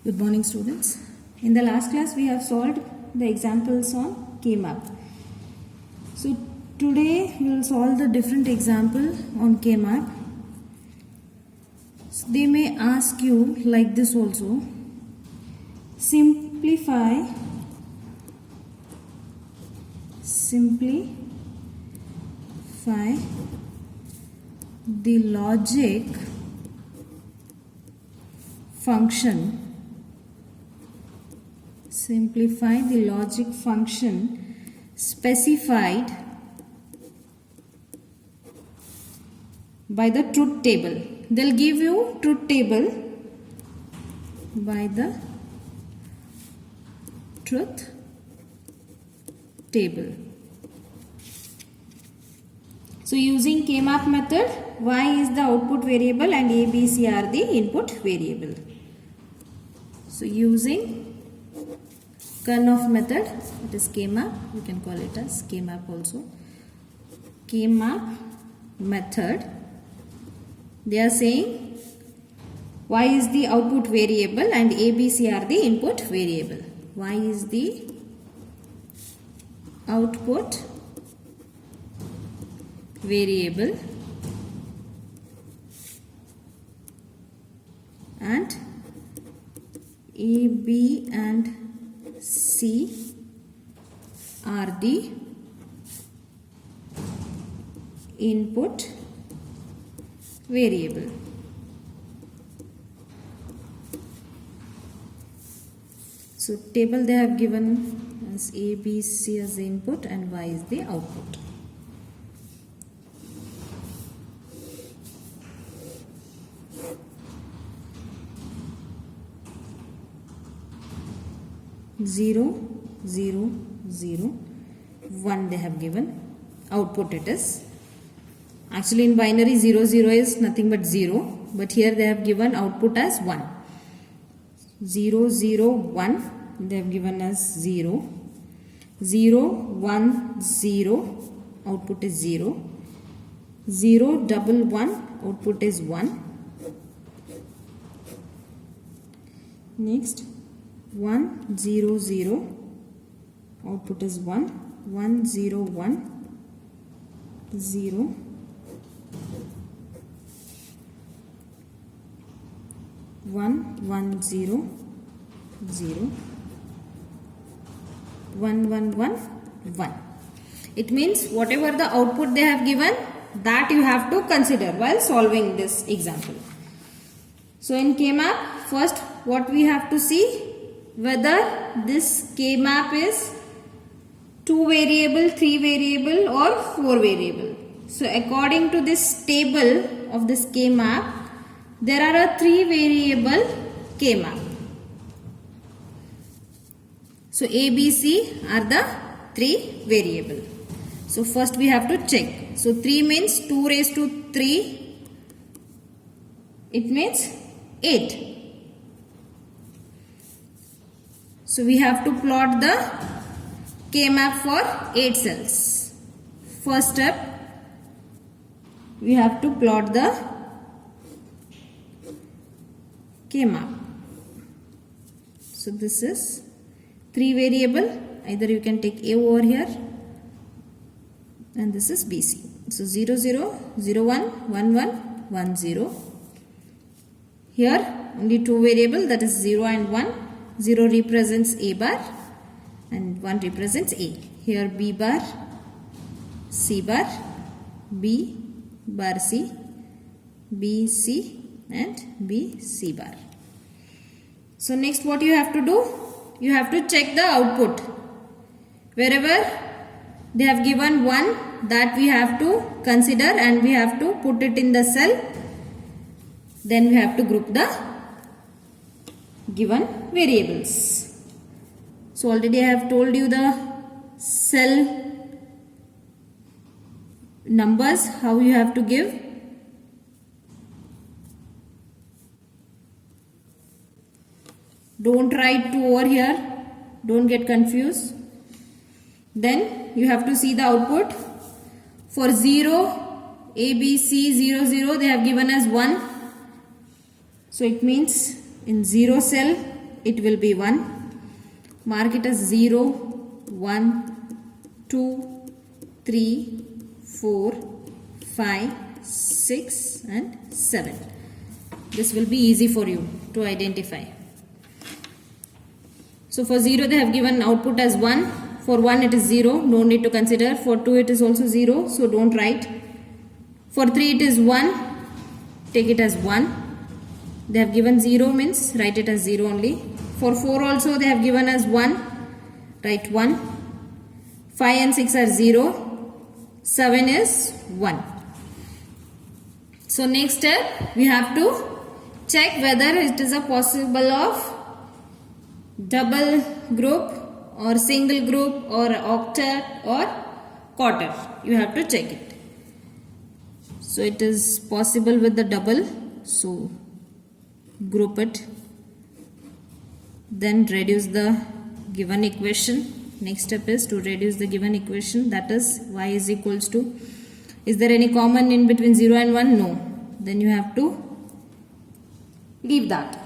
Good morning, students. In the last class we have solved the examples on K-map. So today we will solve the different example on K-map. So they may ask you like this also. Simplify the logic function. Simplify the logic function specified by the truth table. They'll give you truth table by the truth table. So using K-map method, Y is the output variable and A, B, C are the input variable. So using Karnaugh method, it is K-map, you can call it as K-map also. K-map method, they are saying Y is the output variable and A, B, C are the input variable. Y is the output variable and A, B and C are the input variable. So table they have given as A, B, C as the input and Y is the output. Zero, 0, 0, 1 they have given. Output it is. Actually in binary 0, 0 is nothing but 0. But here they have given output as 1. 0, 0, 1 they have given as 0. 0, 1, 0 output is 0. 0, double 1 output is 1. Next 1, 0, 0 output is 1. 1, 0, 1 0. 1, 1, 0 0. 1, 1, 1 1. It means whatever the output they have given, that you have to consider while solving this example. So in K-map, first what we have to see, whether this K-map is 2 variable, 3 variable or 4 variable. So according to this table of this K-map, there are a 3 variable K-map. So A, B, C are the 3 variable. So first we have to check. So 3 means 2 raised to 3. It means 8. So we have to plot the K-map for 8 cells. First step, we have to plot the K-map. So this is 3 variable. Either you can take A over here and this is BC. So 0, 0, 0, 1, 1, 1, 1, 0. Here only 2 variable, that is 0 and 1. 0 represents A bar and 1 represents A. Here B bar, C bar, B bar C, B C and B C bar. So next what you have to do? You have to check the output. Wherever they have given 1, that we have to consider and we have to put it in the cell. Then we have to group the given variables. So already I have told you the cell numbers, how you have to give. Don't write 2 over here, don't get confused. Then you have to see the output. For 0, A, B, C, 0, 0, they have given as 1. So it means in 0 cell, it will be 1. Mark it as 0, 1, 2, 3, 4, 5, 6 and 7. This will be easy for you to identify. So for 0 they have given output as 1. For 1 it is 0, no need to consider. For 2 it is also 0, so don't write. For 3 it is 1, take it as 1. They have given 0 means write it as 0 only. For 4 also they have given as 1, write 1. 5 and 6 are 0, 7 is 1. So next step we have to check whether it is a possible of double group or single group or octet or quarter. You have to check it. So it is possible with the double, so group it. Then reduce the given equation. Next step is to reduce the given equation, that is y is equals to, is there any common in between 0 and 1? No. Then you have to leave that.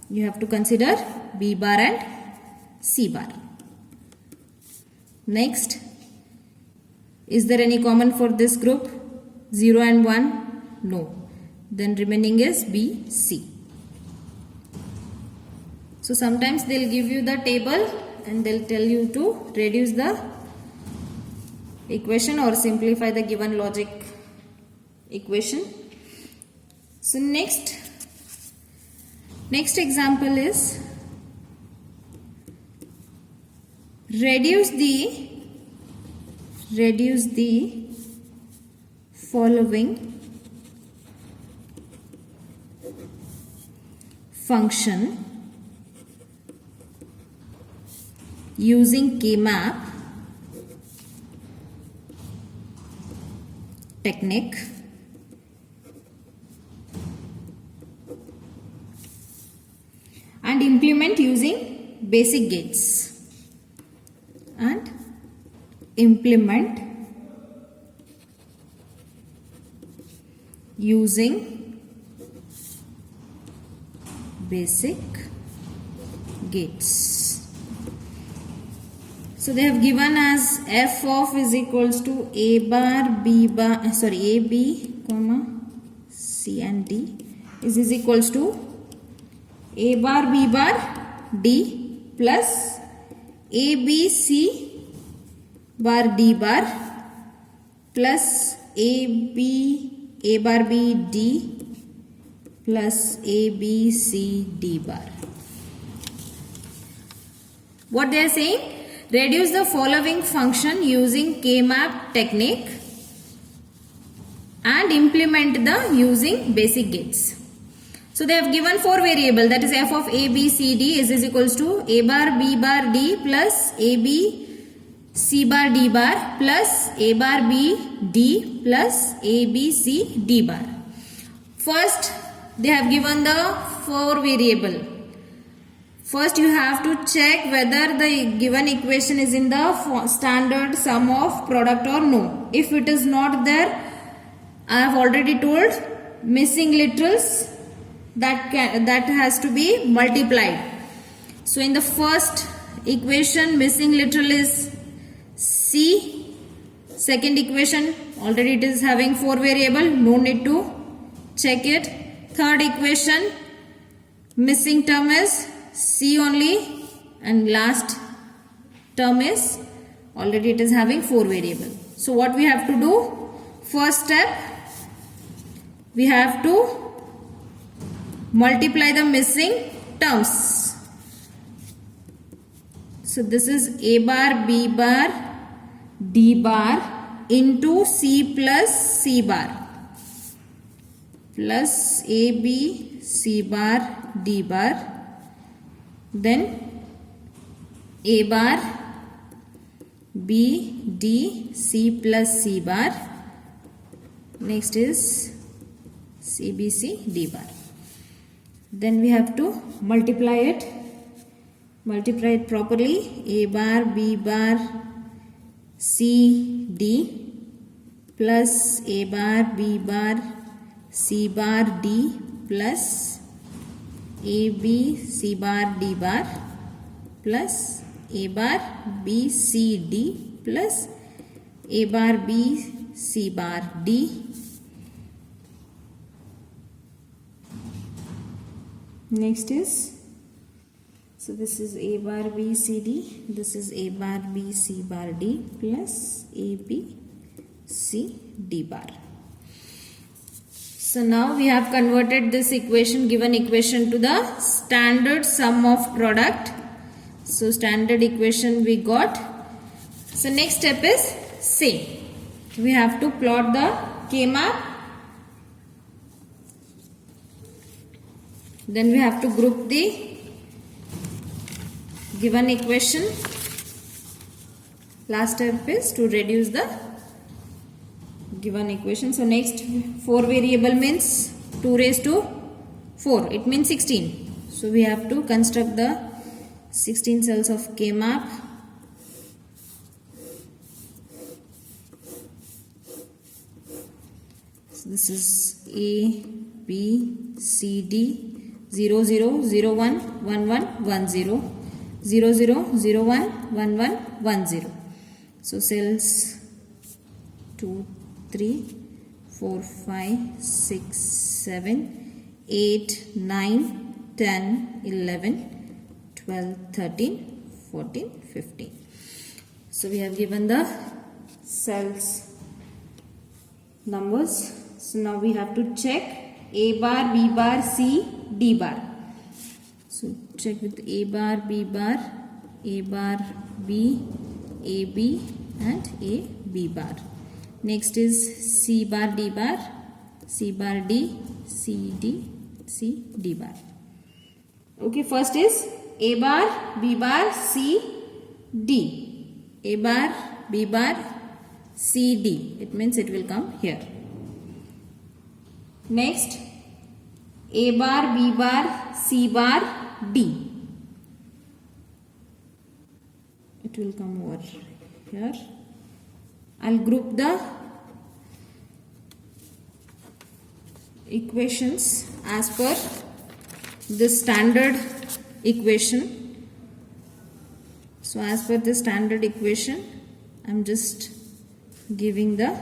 You have to consider B bar and C bar. Next, is there any common for this group? 0 and 1? No. Then remaining is B, C. So sometimes they'll give you the table and they'll tell you to reduce the equation or simplify the given logic equation. So next example is reduce the following function using K-map technique and implement using basic gates. And implement using basic gates. So they have given as f of is equals to a bar b bar a b comma c and d is equals to a bar b bar d plus a b c bar d bar plus a bar b d plus a b c d bar. What they are saying? Reduce the following function using K-map technique and implement the using basic gates. So they have given 4 variable, that is f of a, b, c, d is equals to a bar, b bar, d plus a, b, c bar, d bar plus a bar, b, d plus a, b, c, d bar. First they have given the 4 variable. First you have to check whether the given equation is in the standard sum of product or no. If it is not there, I have already told missing literals that has to be multiplied. So in the first equation missing literal is C. Second equation already it is having 4 variable, no need to check it. Third equation missing term is C only and last term is already it is having 4 variable. So what we have to do? First step, we have to multiply the missing terms. So this is a bar, b bar, d bar into c plus c bar plus a, b, c bar, d bar. Then a bar, b, d, c plus c bar. Next is c, b, c, d bar. Then we have to multiply it. Multiply it properly. A bar, b bar, c, d plus a bar, b bar, c bar, d plus AB C bar D bar plus A bar B C D plus A bar B C bar D. Next is, so this is A bar B C D, this is A bar B C bar D plus A B C D bar. So now we have converted this equation, given equation, to the standard sum of product. So standard equation we got. So next step is same. We have to plot the K-map. Then we have to group the given equation. Last step is to reduce the given equation. So next, 4 variable means 2 raised to 4. It means 16. So we have to construct the 16 cells of K-map. So this is A, B, C, D. 0 0 0 1 1 1 1 0 0 0 0 1 1 1 1 0. So cells 2 3 4 5 6 7 8 9 10 11 12 13 14 15. So we have given the cells numbers. So now we have to check A bar, B bar, C, D bar. So check with A bar, B bar, A bar, B, A, B and A, B bar. Next is C bar, D bar, C bar, D, C, D, C, D bar. Okay, first is A bar, B bar, C, D. A bar, B bar, C, D. It means it will come here. Next, A bar, B bar, C bar, D. It will come over here. I'll group the equations as per the standard equation. So as per the standard equation, I'm just giving the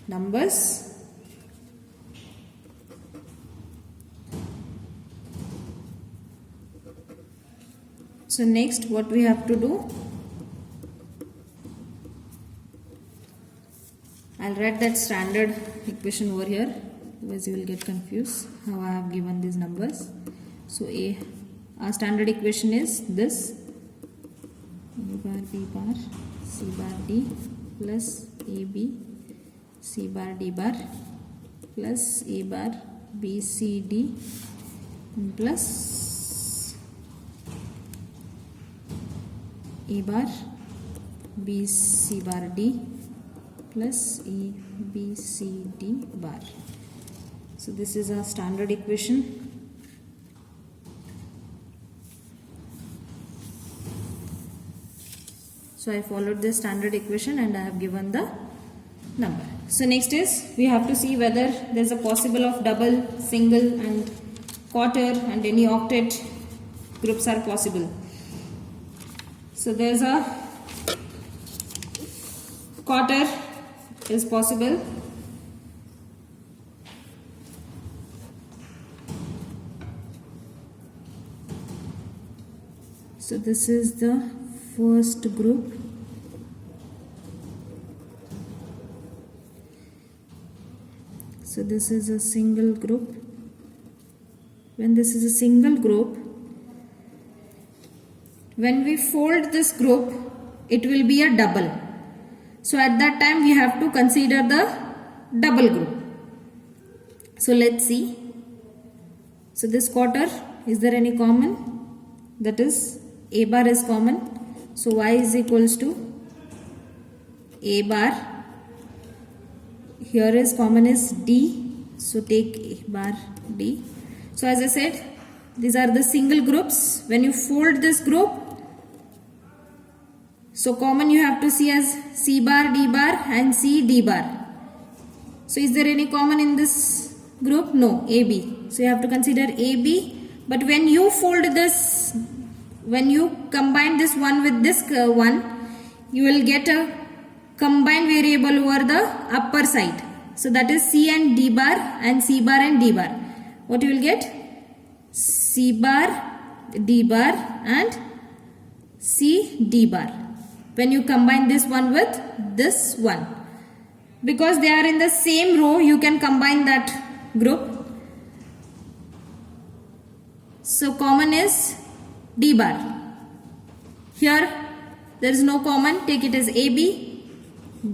numbers. So next what we have to do, I'll write that standard equation over here, otherwise you will get confused how I have given these numbers. So our standard equation is this: A bar, B bar, C bar, D plus AB C bar, D bar plus A bar, B, C, D plus A bar, B, C bar, D plus A, B, C, D bar. So this is our standard equation. So I followed this standard equation and I have given the number. So next is we have to see whether there is a possible of double, single and quarter and any octet groups are possible. So there is a quarter is possible. So this is the first group. So this is a single group. When this is a single group, when we fold this group, it will be a double. So at that time we have to consider the double group. So let's see. So this quarter, is there any common? That is A bar is common. So Y is equals to A bar. Here is common is D. So take A bar D. So as I said, these are the single groups. When you fold this group, so common you have to see as C bar, D bar and C, D bar. So is there any common in this group? No, AB. So you have to consider AB. But when you fold this, when you combine this one with this one, you will get a combined variable over the upper side. So that is C and D bar and C bar and D bar. What you will get? C bar, D bar and C D bar. When you combine this one with this one. Because they are in the same row, you can combine that group. So common is D bar. Here there is no common, take it as AB,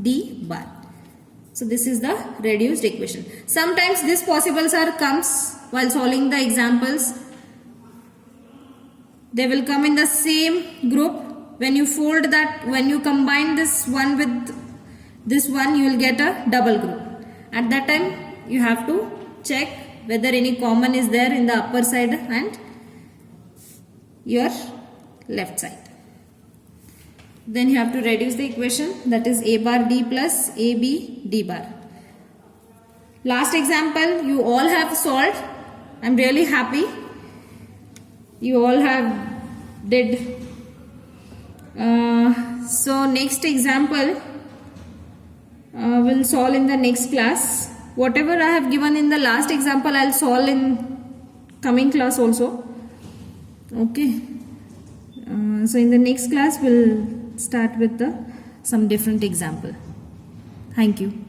D bar. So this is the reduced equation. Sometimes this possibles are comes while solving the examples. They will come in the same group. When you fold that, when you combine this one with this one, you will get a double group. At that time, you have to check whether any common is there in the upper side and your left side. Then you have to reduce the equation, that is A bar D plus AB D bar. Last example you all have solved. I am really happy. You all have did. So next example we'll solve in the next class. Whatever I have given in the last example, I'll solve in coming class also. Okay. So in the next class, we'll start with some different example. Thank you.